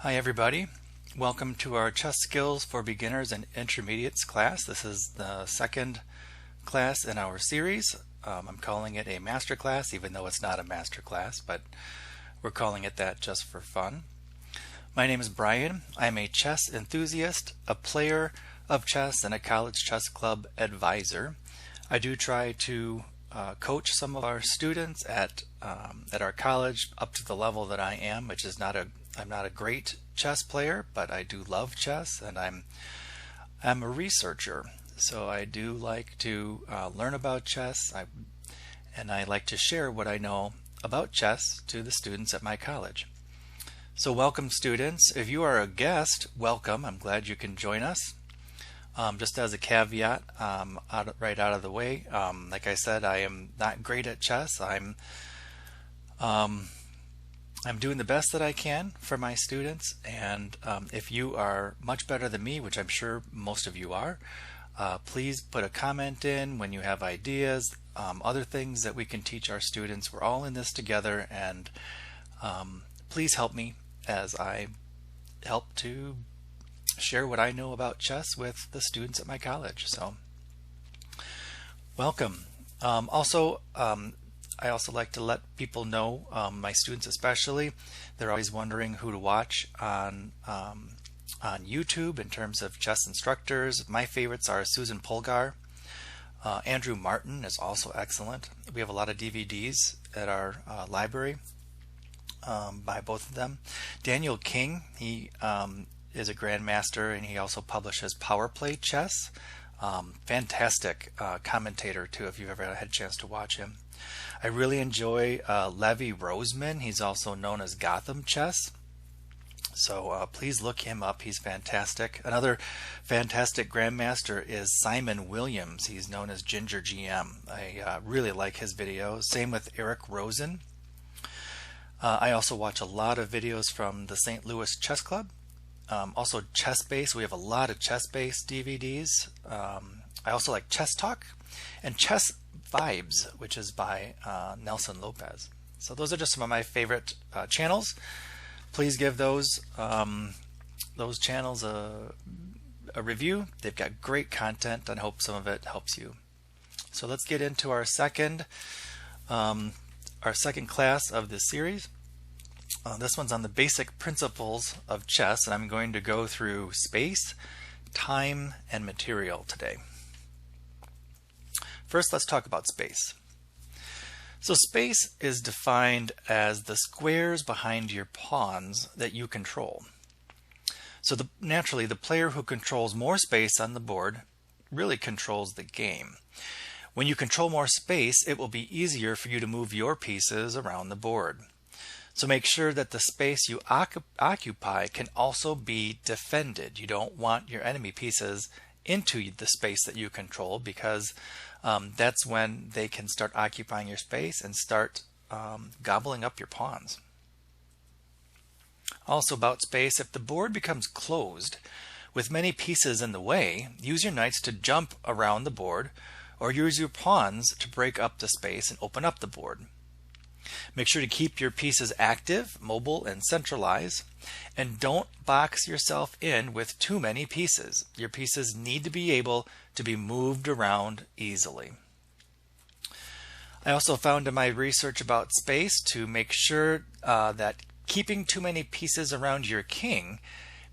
Hi everybody, welcome to our Chess Skills for Beginners and Intermediates class. This is the second class in our series. I'm calling it a master class, even though it's not a master class, but we're calling it that just for fun. My name is Brian. I'm a chess enthusiast, a player of chess, and a college chess club advisor. I do try to coach some of our students at our college up to the level that I am, which is I'm not a great chess player, but I do love chess, and I'm a researcher. So I do like to learn about chess, and I like to share what I know about chess to the students at my college. So welcome, students. If you are a guest, welcome. I'm glad you can join us. Just as a caveat, right out of the way, like I said, I am not great at chess. I'm doing the best that I can for my students, and if you are much better than me, which I'm sure most of you are, please put a comment in when you have ideas, other things that we can teach our students. We're all in this together, and please help me as I help to share what I know about chess with the students at my college. So welcome. I also like to let people know, my students especially, they're always wondering who to watch on YouTube in terms of chess instructors. My favorites are Susan Polgar. Andrew Martin is also excellent. We have a lot of DVDs at our library by both of them. Daniel King, he is a grandmaster, and he also publishes Power Play Chess. Fantastic commentator too, if you've ever had a chance to watch him. I really enjoy Levi Roseman. He's also known as Gotham Chess. So please look him up. He's fantastic. Another fantastic grandmaster is Simon Williams. He's known as Ginger GM. I really like his videos. Same with Eric Rosen. I also watch a lot of videos from the St. Louis Chess Club. Also ChessBase. We have a lot of ChessBase DVDs. I also like Chess Talk and Chess Vibes, which is by Nelson Lopez. So those are just some of my favorite channels. Please give those channels a review. They've got great content, and I hope some of it helps you. So let's get into our second class of this series. This one's on the basic principles of chess, and I'm going to go through space, time, and material today. First, let's talk about space. So space is defined as the squares behind your pawns that you control. So naturally, the player who controls more space on the board really controls the game. When you control more space, it will be easier for you to move your pieces around the board. So make sure that the space you occupy can also be defended. You don't want your enemy pieces into the space that you control, because that's when they can start occupying your space and start gobbling up your pawns. Also about space, if the board becomes closed with many pieces in the way, use your knights to jump around the board, or use your pawns to break up the space and open up the board. Make sure to keep your pieces active, mobile, and centralized, and don't box yourself in with too many pieces. Your pieces need to be able to be moved around easily. I also found in my research about space to make sure that keeping too many pieces around your king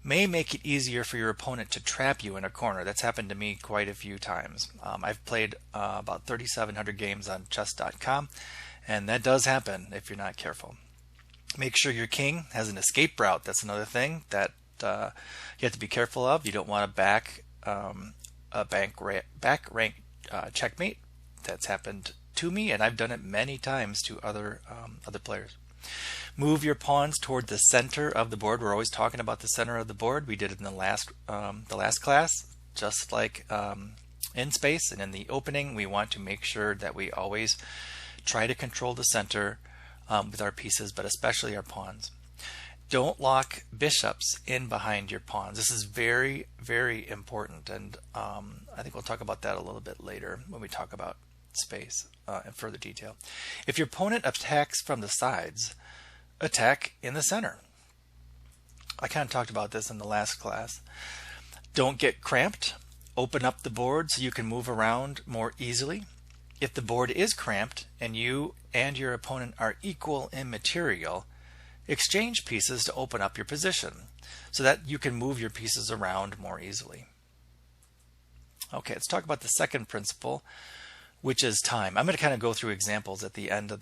may make it easier for your opponent to trap you in a corner. That's happened to me quite a few times. I've played about 3,700 games on chess.com, and that does happen if you're not careful. Make sure your king has an escape route. That's another thing that you have to be careful of. You don't want a back rank checkmate. That's happened to me, and I've done it many times to other players. Move your pawns toward the center of the board. We're always talking about the center of the board. We did it in the last class, just like in space and in the opening. We want to make sure that we always try to control the center with our pieces, but especially our pawns. Don't lock bishops in behind your pawns. This is very, very important, and I think we'll talk about that a little bit later when we talk about space in further detail. If your opponent attacks from the sides, attack in the center. I kind of talked about this in the last class. Don't get cramped. Open up the board so you can move around more easily. If the board is cramped and you and your opponent are equal in material, exchange pieces to open up your position so that you can move your pieces around more easily. Okay, let's talk about the second principle, which is time. I'm going to kind of go through examples at the end of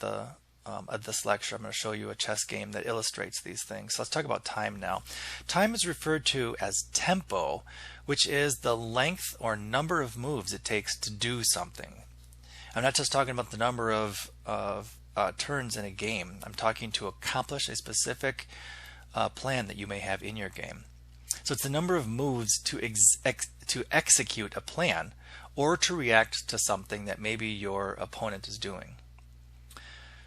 this lecture. I'm going to show you a chess game that illustrates these things. So let's talk about time now. Time is referred to as tempo, which is the length or number of moves it takes to do something. I'm not just talking about the number of turns in a game. I'm talking to accomplish a specific plan that you may have in your game. So it's the number of moves to execute a plan or to react to something that maybe your opponent is doing.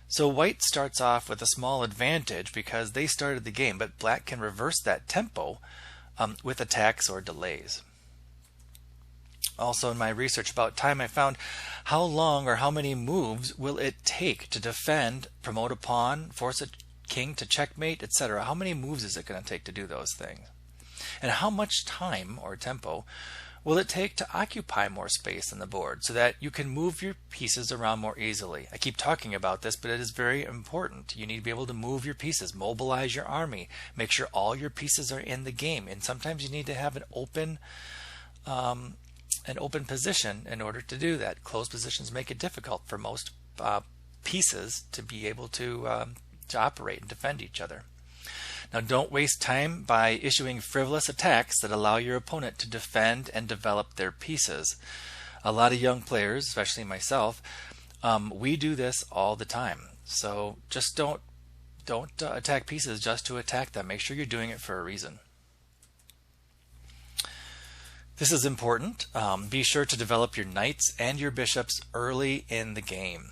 So white starts off with a small advantage because they started the game, but black can reverse that tempo with attacks or delays. Also in my research about time, I found how long or how many moves will it take to defend, promote a pawn, force a king to checkmate, etc. How many moves is it going to take to do those things? And how much time or tempo will it take to occupy more space on the board so that you can move your pieces around more easily? I keep talking about this, but it is very important. You need to be able to move your pieces, mobilize your army, make sure all your pieces are in the game. And sometimes you need to have an open position in order to do that. Closed positions make it difficult for most pieces to be able to operate and defend each other. Now, don't waste time by issuing frivolous attacks that allow your opponent to defend and develop their pieces. A lot of young players, especially myself, we do this all the time. So just don't attack pieces just to attack them. Make sure you're doing it for a reason. This is important. Be sure to develop your knights and your bishops early in the game.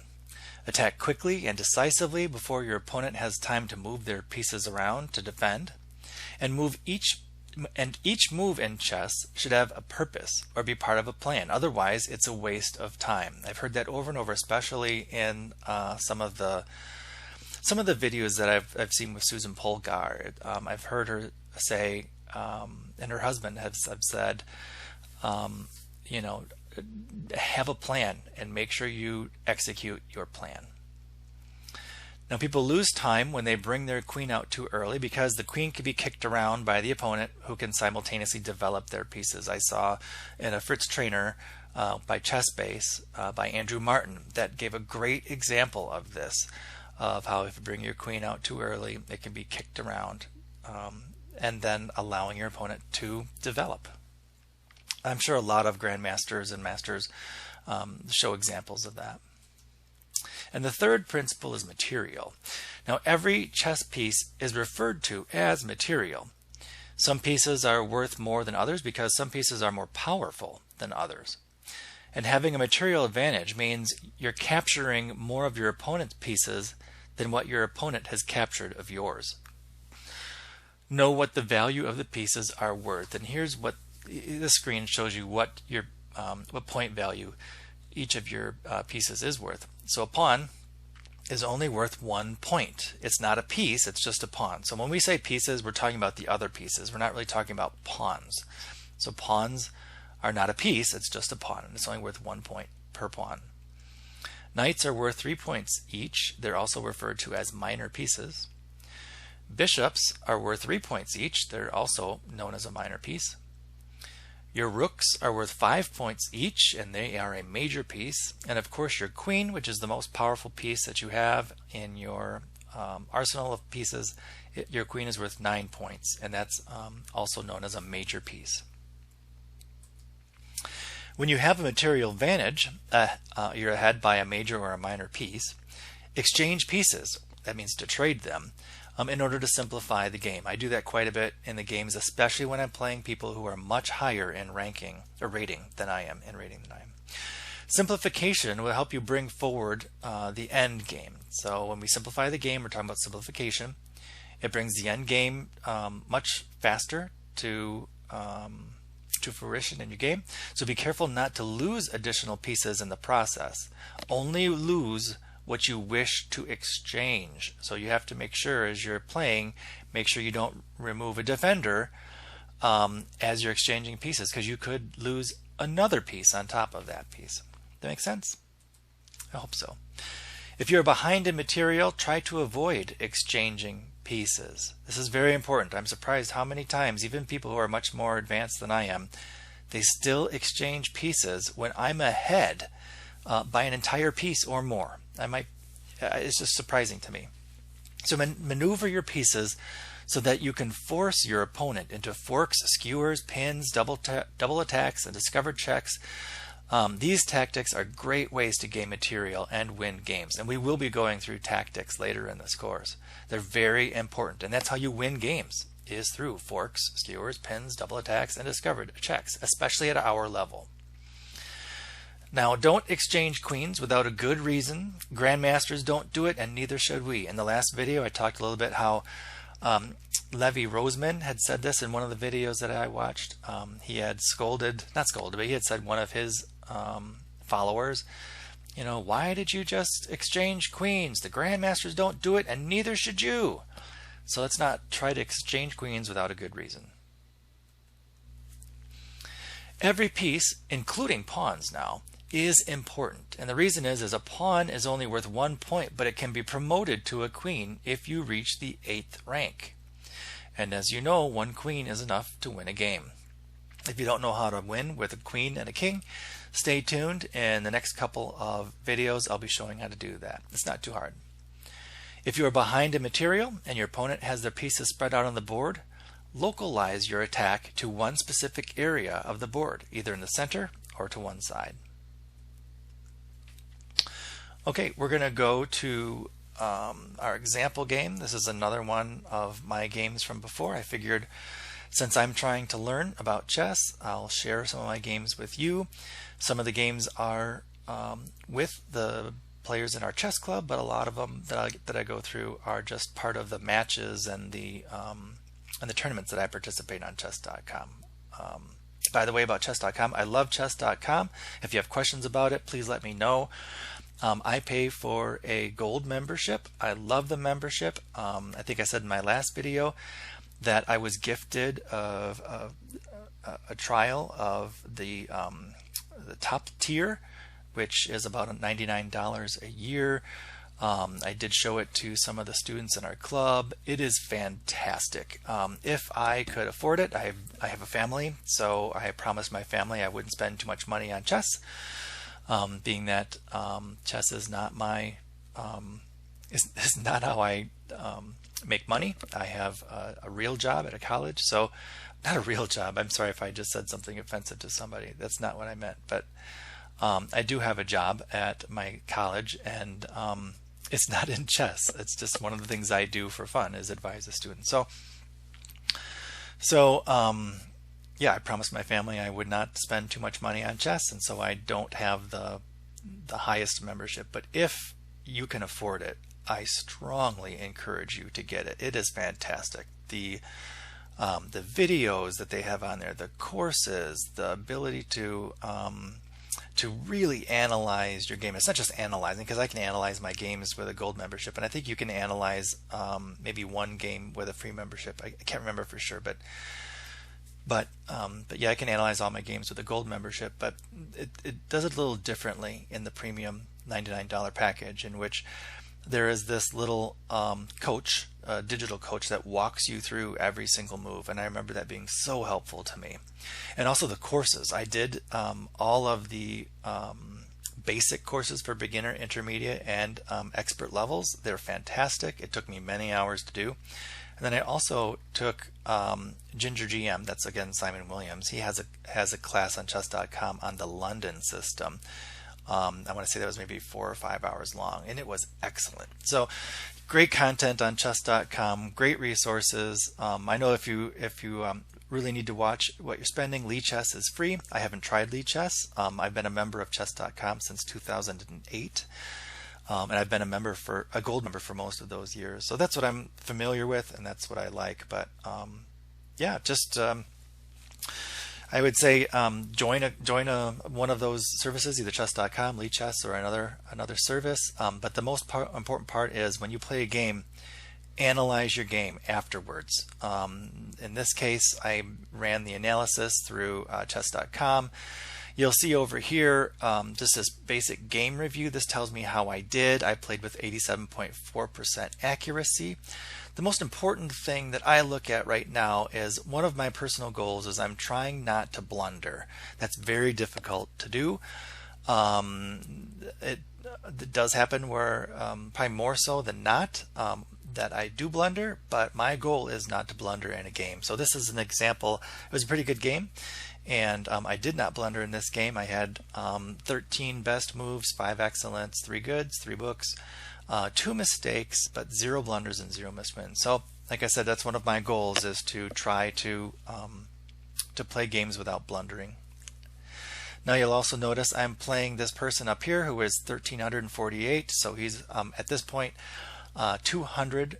Attack quickly and decisively before your opponent has time to move their pieces around to defend. And each move in chess should have a purpose or be part of a plan. Otherwise, it's a waste of time. I've heard that over and over, especially in some of the videos that I've seen with Susan Polgar. I've heard her say, and her husband have said, have a plan and make sure you execute your plan. Now, people lose time when they bring their queen out too early because the queen can be kicked around by the opponent who can simultaneously develop their pieces. I saw in a Fritz Trainer by ChessBase by Andrew Martin that gave a great example of this, of how if you bring your queen out too early, it can be kicked around and then allowing your opponent to develop. I'm sure a lot of grandmasters and masters show examples of that. And the third principle is material. Now, every chess piece is referred to as material. Some pieces are worth more than others because some pieces are more powerful than others. And having a material advantage means you're capturing more of your opponent's pieces than what your opponent has captured of yours. Know what the value of the pieces are worth. And here's what the screen shows you what point value each of your pieces is worth. So a pawn is only worth 1 point. It's not a piece, it's just a pawn. So when we say pieces, we're talking about the other pieces. We're not really talking about pawns. So pawns are not a piece, it's just a pawn, and it's only worth 1 point per pawn. Knights are worth 3 points each. They're also referred to as minor pieces. Bishops are worth 3 points each. They're also known as a minor piece. Your rooks are worth 5 points each, and they are a major piece. And of course, your queen, which is the most powerful piece that you have in your arsenal of pieces, your queen is worth 9 points, and that's also known as a major piece. When you have a material advantage, you're ahead by a major or a minor piece. Exchange pieces, that means to trade them, in order to simplify the game. I do that quite a bit in the games, especially when I'm playing people who are much higher in ranking or rating than I am. Simplification will help you bring forward the end game. So when we simplify the game, we're talking about simplification. It brings the end game much faster to fruition in your game. So be careful not to lose additional pieces in the process. Only lose what you wish to exchange. So you have to make sure as you're playing, make sure you don't remove a defender as you're exchanging pieces, because you could lose another piece on top of that piece. That make sense? I hope so. If you're behind in material, try to avoid exchanging pieces. This is very important. I'm surprised how many times, even people who are much more advanced than I am, they still exchange pieces when I'm ahead by an entire piece or more. It's just surprising to me. So maneuver your pieces so that you can force your opponent into forks, skewers, pins, double attacks, and discovered checks. These tactics are great ways to gain material and win games. And we will be going through tactics later in this course. They're very important. And that's how you win games, is through forks, skewers, pins, double attacks, and discovered checks, especially at our level. Now, don't exchange queens without a good reason. Grandmasters don't do it, and neither should we. In the last video, I talked a little bit how Levi Roseman had said this in one of the videos that I watched. He had not scolded, but he had said one of his followers, why did you just exchange queens? The grandmasters don't do it, and neither should you. So let's not try to exchange queens without a good reason. Every piece, including pawns now, is important. And the reason is a pawn is only worth 1 point, but it can be promoted to a queen if you reach the 8th rank. And as you know, 1 queen is enough to win a game. If you don't know how to win with a queen and a king, stay tuned. In the next couple of videos, I'll be showing how to do that. It's not too hard. If you are behind in material and your opponent has their pieces spread out on the board, localize your attack to one specific area of the board, either in the center or to one side. Okay, we're going to go to our example game. This is another one of my games from before. I figured since I'm trying to learn about chess, I'll share some of my games with you. Some of the games are with the players in our chess club, but a lot of them that I go through are just part of the matches and the tournaments that I participate on chess.com. By the way, about chess.com, I love chess.com. If you have questions about it, please let me know. I pay for a gold membership. I love the membership. I think I said in my last video that I was gifted a trial of the top tier, which is about $99 a year. I did show it to some of the students in our club. It is fantastic. If I could afford it, I have a family, so I promised my family I wouldn't spend too much money on chess. Being that chess is not is not how I make money. I have a real job at a college, so not a real job. I'm sorry if I just said something offensive to somebody. That's not what I meant. But I do have a job at my college, and it's not in chess. It's just one of the things I do for fun is advise a student. Yeah, I promised my family I would not spend too much money on chess, and so I don't have the highest membership. But if you can afford it, I strongly encourage you to get it. It is fantastic. The videos that they have on there, the courses, the ability to really analyze your game. It's not just analyzing, because I can analyze my games with a gold membership, and I think you can analyze maybe one game with a free membership. I can't remember for sure, but yeah, I can analyze all my games with a gold membership, but it does it a little differently in the premium $99 package, in which there is this little coach, digital coach, that walks you through every single move, and I remember that being so helpful to me. And also the courses. I did all of the basic courses for beginner, intermediate, and expert levels. They're fantastic. It took me many hours to do. And then I also took Ginger GM. That's again Simon Williams. He has a class on chess.com on the London system. I want to say that was maybe 4 or 5 hours long, and it was excellent. So great content on chess.com, great resources. I know if you really need to watch what you're spending, Lichess is free. I haven't tried Lichess. I've been a member of chess.com since 2008. And I've been a gold member for most of those years. So that's what I'm familiar with, and that's what I like. But yeah, just I would say join one of those services, either chess.com, Lichess, or another service. But the most important part is when you play a game, analyze your game afterwards. In this case, I ran the analysis through chess.com. You'll see over here just this basic game review. This tells me how I did. I played with 87.4% accuracy. The most important thing that I look at right now is one of my personal goals is I'm trying not to blunder. That's very difficult to do. It does happen where probably more so than not that I do blunder, but my goal is not to blunder in a game. So this is an example. It was a pretty good game, and I did not blunder in this game. I had 13 best moves, 5 excellents, 3 goods, 3 books, 2 mistakes, but 0 blunders and 0 missed wins. So like I said, that's one of my goals, is to try to play games without blundering. Now you'll also notice I'm playing this person up here who is 1348, so he's at this point 200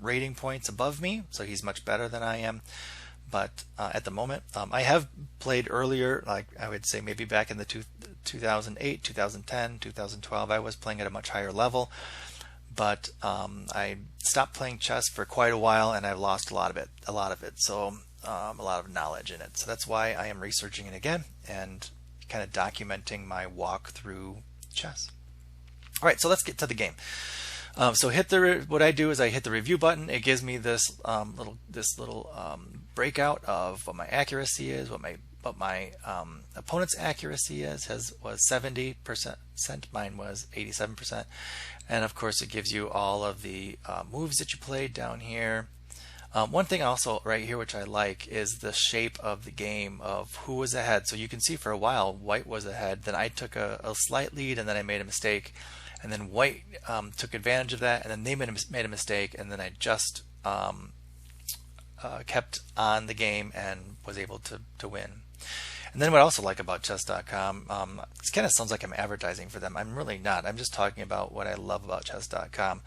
rating points above me, so he's much better than I am. But at the moment, I have played earlier, like I would say maybe back in the 2008, 2010, 2012, I was playing at a much higher level. But I stopped playing chess for quite a while, and I've lost a lot of it. So a lot of knowledge in it. So that's why I am researching it again and kind of documenting my walk through chess. All right, so let's get to the game. So what I do is I hit the review button. It gives me this little breakout of what my accuracy is, what my opponent's accuracy was 70%. Mine was 87%, and of course it gives you all of the moves that you played down here. One thing also right here which I like is the shape of the game of who was ahead. So you can see for a while white was ahead, then I took a slight lead, and then I made a mistake. And then white took advantage of that, and then they made a mistake, and then I just kept on the game and was able to win. And then what I also like about chess.com, this kind of sounds like I'm advertising for them. I'm really not. I'm just talking about what I love about chess.com.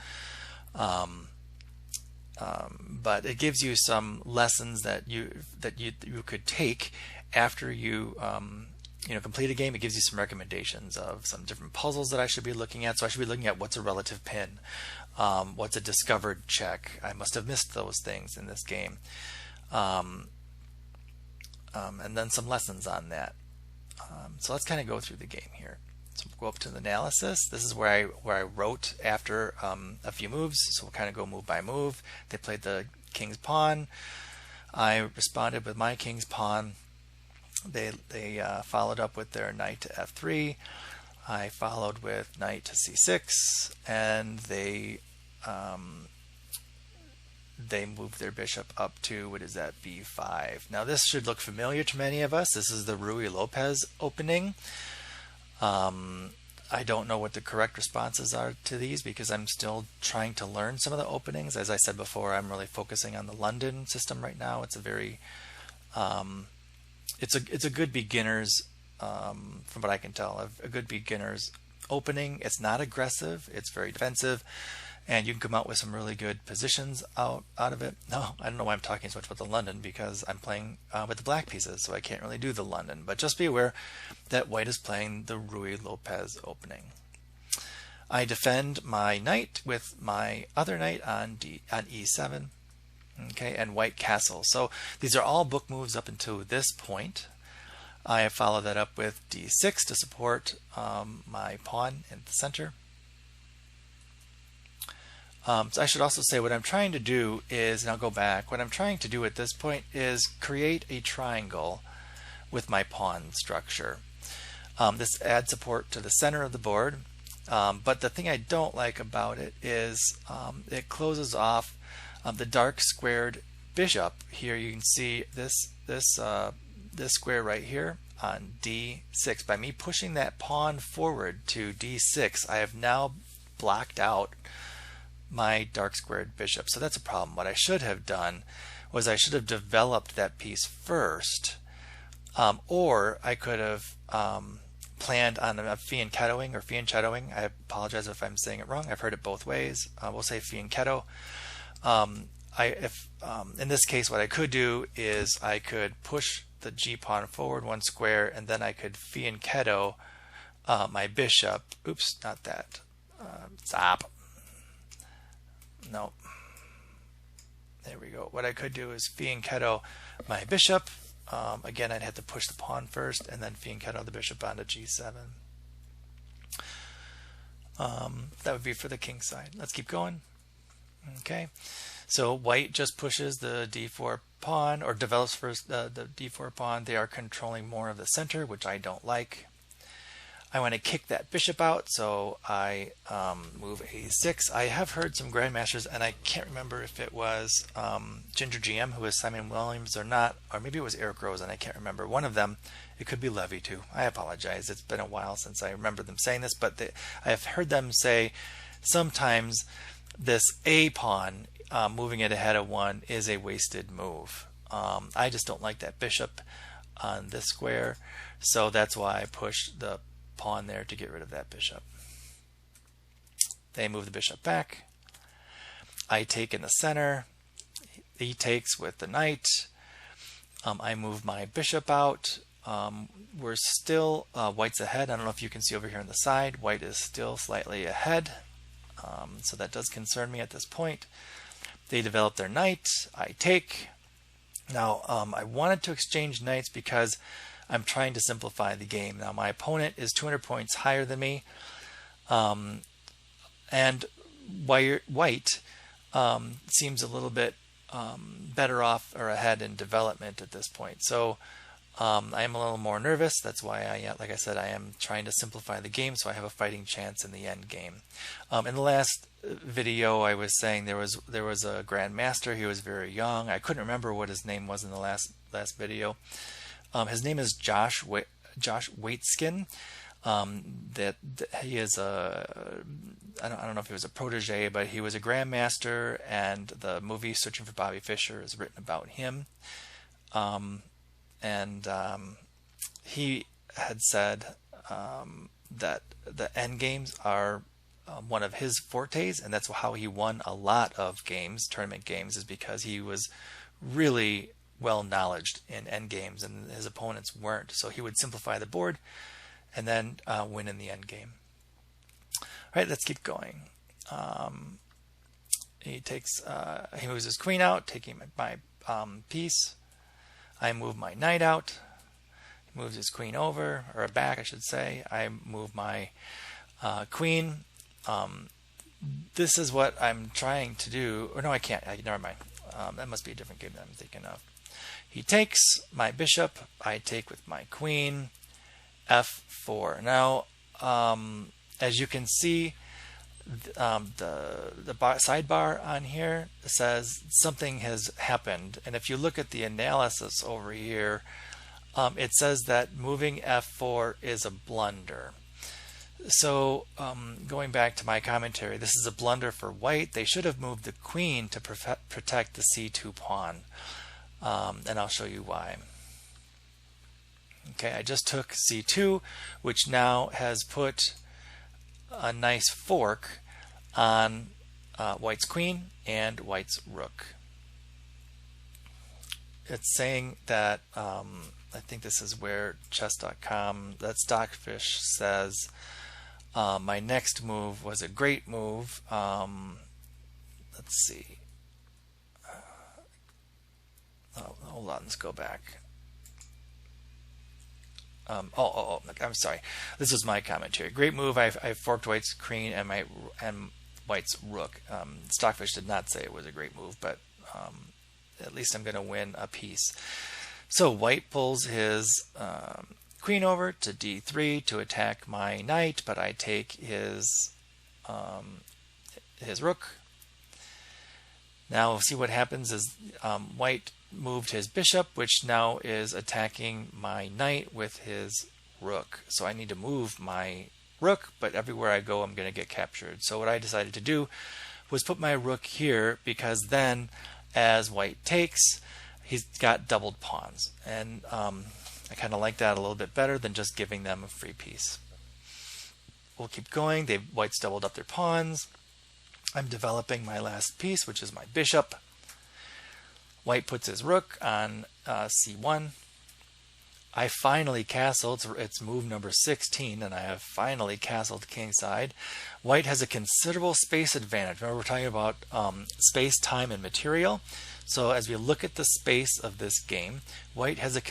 But it gives you some lessons that you could take after you complete a game. It gives you some recommendations of some different puzzles that I should be looking at. So I should be looking at what's a relative pin, what's a discovered check. I must have missed those things in this game, and then some lessons on that. So let's kind of go through the game here. So we'll go up to the analysis. This is where I wrote after a few moves. So we'll kind of go move by move. They played the king's pawn. I responded with my king's pawn. They followed up with their knight to f3. I followed with knight to c6, and they moved their bishop up to, what is that, b5. Now this should look familiar to many of us. This is the Ruy Lopez opening. I don't know what the correct responses are to these because I'm still trying to learn some of the openings. As I said before, I'm really focusing on the London system right now. It's a very it's a good beginner's, from what I can tell, a good beginner's opening. It's not aggressive. It's very defensive, and you can come out with some really good positions out of it. No, I don't know why I'm talking so much about the London, because I'm playing with the black pieces, so I can't really do the London. But just be aware that white is playing the Ruy Lopez opening. I defend my knight with my other knight on e7. Okay, and white castle. So these are all book moves up until this point. I have followed that up with d6 to support my pawn in the center. So I should also say what I'm trying to do is, and I'll go back, what I'm trying to do at this point is create a triangle with my pawn structure. This adds support to the center of the board, but the thing I don't like about it is it closes off the dark squared bishop. Here you can see this square right here on d6. By me pushing that pawn forward to d6, I have now blocked out my dark squared bishop. So that's a problem. What I should have done was I should have developed that piece first, or I could have planned on a fianchettoing or fianchettoing. I apologize if I'm saying it wrong. I've heard it both ways. We'll say fianchetto. if in this case, what I could do is I could push the g-pawn forward 1 square, and then I could fianchetto my bishop. Oops, not that. Stop. No. There we go. What I could do is fianchetto my bishop. Again, I'd have to push the pawn first, and then fianchetto the bishop onto g7. That would be for the king side. Let's keep going. Okay, so white just pushes the d4 pawn, or develops first the d4 pawn. They are controlling more of the center, which I don't like. I want to kick that bishop out, so I move a6. I have heard some grandmasters, and I can't remember if it was Ginger GM, who was Simon Williams, or not, or maybe it was Eric Rose, and I can't remember. One of them. It could be Levy too. I apologize. It's been a while since I remember them saying this, but I have heard them say sometimes this A pawn, moving it ahead of 1, is a wasted move. I just don't like that bishop on this square, so that's why I push the pawn there to get rid of that bishop. They move the bishop back. I take in the center. He takes with the knight. I move my bishop out. We're still white's ahead. I don't know if you can see over here on the side. White is still slightly ahead, so that does concern me at this point. They develop their knight. I take. Now I wanted to exchange knights because I'm trying to simplify the game. Now my opponent is 200 points higher than me, and white seems a little bit better off or ahead in development at this point. So I am a little more nervous. That's why like I said, I am trying to simplify the game so I have a fighting chance in the end game. In the last video, I was saying there was a grandmaster. He was very young. I couldn't remember what his name was in the last video. His name is Josh Waitzkin. That he is I don't know if he was a protege, but he was a grandmaster, and the movie Searching for Bobby Fischer is written about him. He had said that the end games are one of his fortes, and that's how he won a lot of games, tournament games, is because he was really well knowledged in end games, and his opponents weren't. So he would simplify the board and then win in the end game. All right, let's keep going. He moves his queen out, taking my piece. I move my knight out. He moves his queen over, or back, I should say. I move my queen. This is what I'm trying to do. Or no, I can't. Never mind. That must be a different game that I'm thinking of. He takes my bishop. I take with my queen. F4. Now, as you can see, the sidebar on here says something has happened, and if you look at the analysis over here, it says that moving F4 is a blunder. So going back to my commentary, this is a blunder for white. They should have moved the queen to protect the C2 pawn, and I'll show you why. Okay, I just took C2, which now has put a nice fork on white's queen and white's rook. It's saying that, I think this is where chess.com, that Stockfish says, my next move was a great move. Let's see. Hold on, let's go back. I'm sorry. This is my commentary. Great move. I forked white's queen and white's rook. Stockfish did not say it was a great move, but at least I'm going to win a piece. So white pulls his queen over to d3 to attack my knight, but I take his rook. Now see what happens is white moved his bishop, which now is attacking my knight with his rook. So I need to move my rook, but everywhere I go I'm going to get captured. So what I decided to do was put my rook here, because then as white takes, he's got doubled pawns, and I kind of like that a little bit better than just giving them a free piece. We'll keep going. White's doubled up their pawns. I'm developing my last piece, which is my bishop. White puts his rook on c1. I finally castled. It's move number 16, and I have finally castled kingside. White has a considerable space advantage. Remember, we're talking about space, time, and material. So as we look at the space of this game, White has a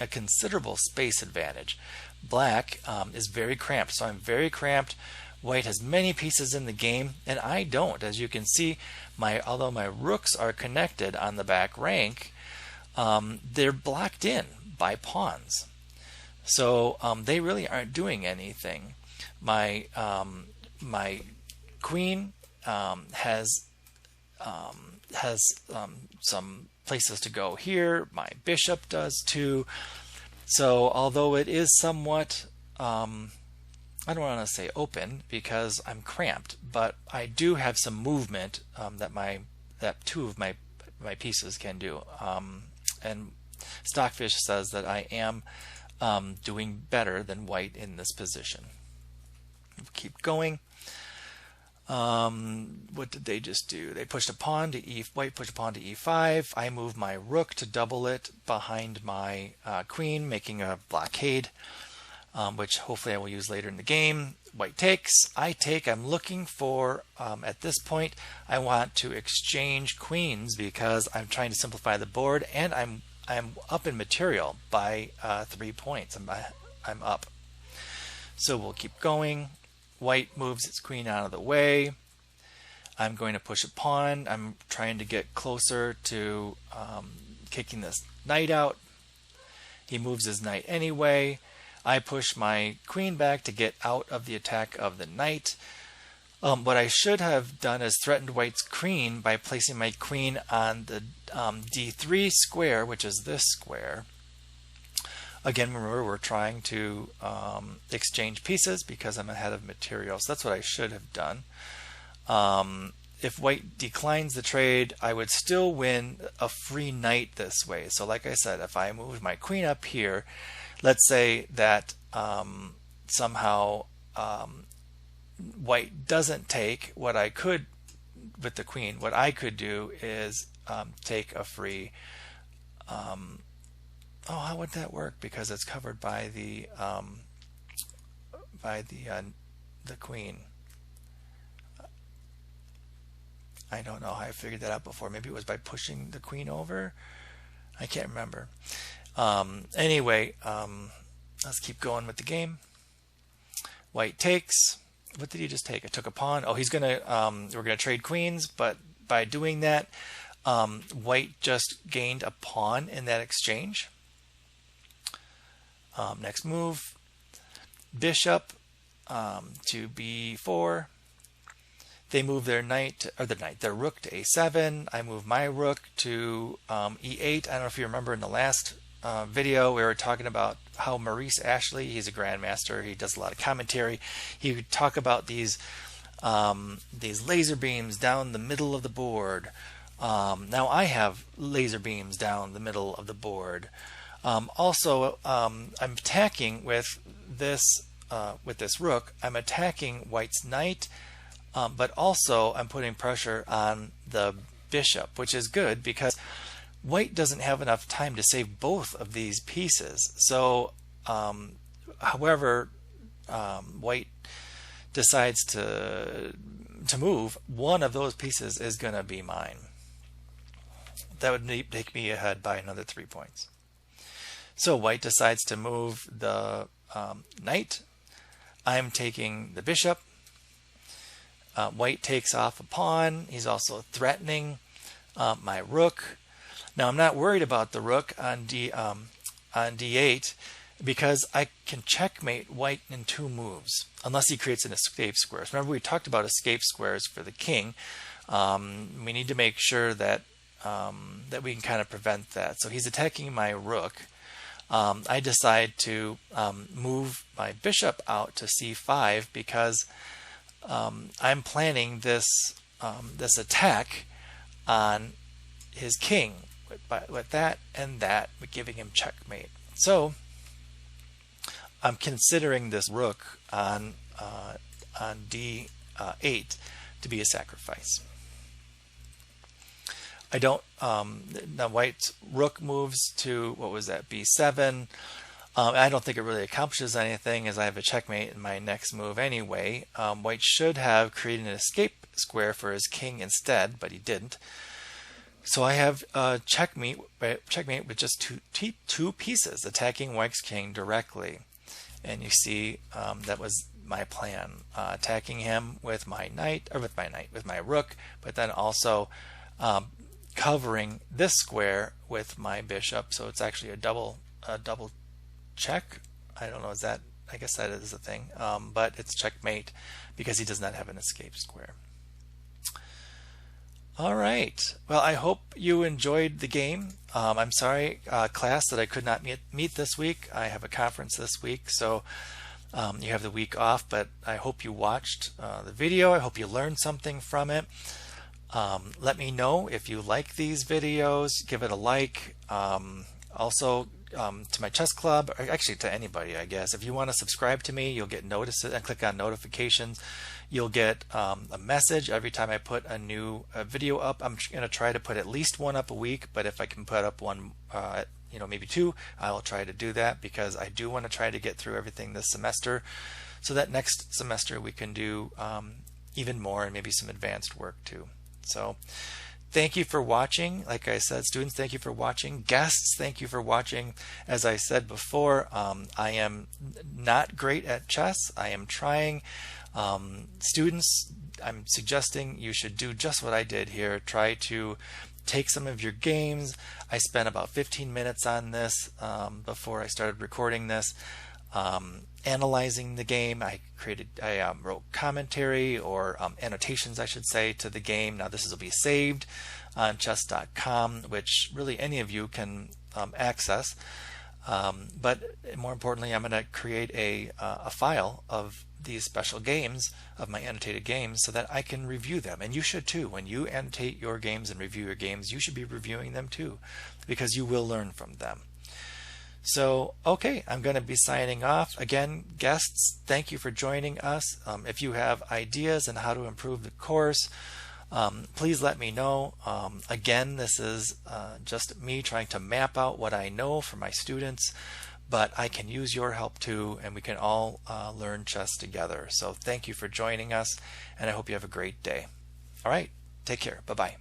considerable space advantage. Black is very cramped, so I'm very cramped. White has many pieces in the game, and I don't. As you can see, although my rooks are connected on the back rank, they're blocked in by pawns. So they really aren't doing anything. My queen has some places to go here. My bishop does too. So although it is somewhat, I don't want to say open because I'm cramped, but I do have some movement that two of my pieces can do. And Stockfish says that I am doing better than White in this position. Keep going. What did they just do? They pushed a pawn to White pushed a pawn to e5. I move my rook to double it behind my queen, making a blockade, which hopefully I will use later in the game. White takes. I take. I'm looking for, at this point, I want to exchange queens because I'm trying to simplify the board, and I'm up in material by 3 points. I'm up. So we'll keep going. White moves its queen out of the way. I'm going to push a pawn. I'm trying to get closer to kicking this knight out. He moves his knight anyway. I push my queen back to get out of the attack of the knight. What I should have done is threatened White's queen by placing my queen on the d3 square, which is this square. Again, remember, we're trying to exchange pieces because I'm ahead of material. So that's what I should have done. If White declines the trade, I would still win a free knight this way. So like I said, if I move my queen up here, let's say that somehow White doesn't take what I could with the queen. What I could do is take a free... how would that work? Because it's covered by the queen. I don't know how I figured that out before. Maybe it was by pushing the queen over. I can't remember. Anyway, let's keep going with the game. White takes. What did he just take? I took a pawn. Oh, he's gonna. We're gonna trade queens, but by doing that, White just gained a pawn in that exchange. Next move, bishop to b4. They move their their rook to a7. I move my rook to e8. I don't know if you remember in the last video we were talking about how Maurice Ashley, he's a grandmaster, he does a lot of commentary. He would talk about these laser beams down the middle of the board. Now I have laser beams down the middle of the board. Also, I'm attacking with this rook. I'm attacking White's knight, but also I'm putting pressure on the bishop, which is good because White doesn't have enough time to save both of these pieces. So, however, White decides to move, one of those pieces is going to be mine. That would take me ahead by another 3 points. So White decides to move the knight. I'm taking the bishop. White takes off a pawn. He's also threatening my rook. Now I'm not worried about the rook on d8 because I can checkmate White in 2 moves unless he creates an escape square. So remember we talked about escape squares for the king. We need to make sure that that we can kind of prevent that. So he's attacking my rook. I decide to move my bishop out to c5 because I'm planning this attack on his king with that and that, giving him checkmate. So I'm considering this rook on d8 to be a sacrifice. I don't, the white's rook moves to, what was that, b7. I don't think it really accomplishes anything as I have a checkmate in my next move anyway. White should have created an escape square for his king instead, but he didn't. So I have checkmate with just two pieces attacking White's king directly. And you see that was my plan, attacking him with my knight, or with my rook, but then also covering this square with my bishop. So it's actually a double check. I don't know, is that, I guess that is a thing, but it's checkmate because he does not have an escape square. All right, well, I hope you enjoyed the game. I'm sorry, class, that I could not meet this week. I have a conference this week, so you have the week off, but I hope you watched the video. I hope you learned something from it. Let me know if you like these videos. Give it a like. Also, to my chess club, or actually to anybody, I guess, if you want to subscribe to me, you'll get notices and click on notifications. You'll get a message every time I put a new video up. I'm going to try to put at least one up a week, but if I can put up one, maybe two, I will try to do that, because I do want to try to get through everything this semester, so that next semester we can do even more, and maybe some advanced work too. So thank you for watching. Like I said, students, thank you for watching. Guests, thank you for watching. As I said before, I am not great at chess. I am trying. Students, I'm suggesting you should do just what I did here. Try to take some of your games. I spent about 15 minutes on this before I started recording this, analyzing the game. I wrote commentary, or annotations, I should say, to the game. Now this will be saved on chess.com, which really any of you can access. But more importantly, I'm going to create a file of these special games, of my annotated games, so that I can review them. And you should too. When you annotate your games and review your games, you should be reviewing them too, because you will learn from them. So, okay, I'm going to be signing off. Again, guests, thank you for joining us. If you have ideas on how to improve the course, please let me know. Again, this is just me trying to map out what I know for my students, but I can use your help too, and we can all learn chess together. So thank you for joining us, and I hope you have a great day. All right, take care. Bye-bye.